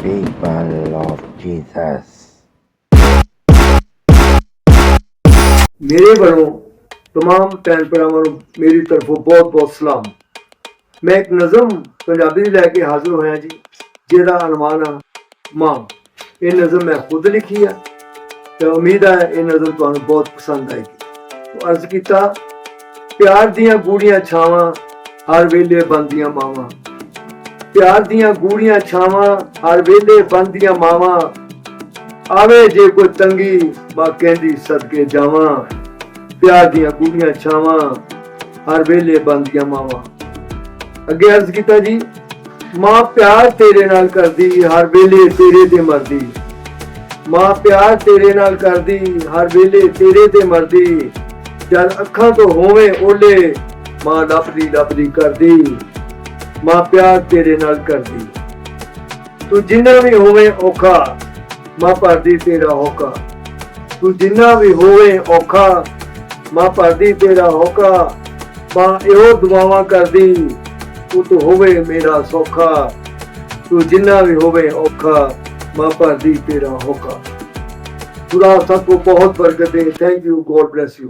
people of Jesus. मेरे ਵੱਲੋਂ तमाम ਭੈਣ ਭਰਾਵਾਂ ਨੂੰ ਮੇਰੀ ਤਰਫੋਂ ਬਹੁਤ ਬਹੁਤ ਸਲਾਮ। ਮੈਂ ਇੱਕ ਨਜ਼ਮ ਪੰਜਾਬੀ ਦੀ ਲੈ ਕੇ ਹਾਜ਼ਰ ਹੋਇਆ ਜੀ, ਜਿਹਦਾ ਅਨੁਮਾਨ ਆ ਮਾਂ। ਇਹ ਨਜ਼ਮ ਮੈਂ ਖੁਦ ਲਿਖੀ ਆ ਤੇ ਉਮੀਦ ਹੈ ਇਹ ਨਜ਼ਮ ਤੁਹਾਨੂੰ ਬਹੁਤ ਪਸੰਦ ਆਏਗੀ। ਅਰਜ਼ ਕੀਤਾ, ਪਿਆਰ ਦੀਆਂ ਗੂੜੀਆਂ ਛਾਵਾਂ ਹਰ ਵੇਲੇ ਬਣਦੀਆਂ ਮਾਵਾਂ, ਪਿਆਰ ਦੀਆਂ ਗੂੜੀਆਂ ਛਾਵਾਂ ਹਰ ਵੇਲੇ ਬਣਦੀਆਂ ਮਾਵਾਂ, ਆਵੇ ਜੇ ਕੋਈ ਤੰਗੀ ਮਾਂ ਕਹਿੰਦੀ ਸਦਕੇ ਜਾਵਾਂ, ਪਿਆਰ ਦੀਆਂ ਗੂੜੀਆਂ ਛਾਵਾਂ ਹਰ ਵੇਲੇ ਬਣਦੀਆਂ ਮਾਵਾਂ। ਅੱਗੇ ਅਰਜ਼ ਕੀਤਾ ਜੀ, ਮਾਂ ਪਿਆਰ ਤੇਰੇ ਨਾਲ ਕਰਦੀ ਹਰ ਵੇਲੇ ਤੇਰੇ ਤੇ ਮਰਦੀ, ਮਾਂ ਪਿਆਰ ਤੇਰੇ ਨਾਲ ਕਰਦੀ ਹਰ ਵੇਲੇ ਤੇਰੇ ਤੇ ਮਰਦੀ, ਜਦ ਅੱਖਾਂ ਤੋਂ ਹੋਵੇ ਓਲੇ ਮਾਂ ਲੱਭਦੀ ਲੱਭਦੀ ਕਰਦੀ, ਮਾਂ ਪਿਆਰ ਤੇਰੇ ਨਾਲ ਕਰਦੀ। ਤੂੰ ਜਿੰਨਾ ਵੀ ਹੋਵੇ ਔਖਾ ਮਾਂ ਭਰਦੀ ਤੇਰਾ ਹੋਕਾ, ਤੂੰ ਜਿੰਨਾ ਵੀ ਹੋਵੇ ਔਖਾ ਮਾਂ ਭਰਦੀ ਤੇਰਾ ਹੋਕਾ, ਮਾਂ ਇਹੋ ਦੁਆਵਾਂ ਕਰਦੀ ਤੂੰ ਤੂੰ ਹੋਵੇ ਮੇਰਾ ਸੌਖਾ, ਤੂੰ ਜਿੰਨਾ ਵੀ ਹੋਵੇ ਔਖਾ ਮਾਂ ਭਰਦੀ ਤੇਰਾ ਹੋਕਾ। खुदा सबको बहुत बरकत दे। Thank you, god bless you.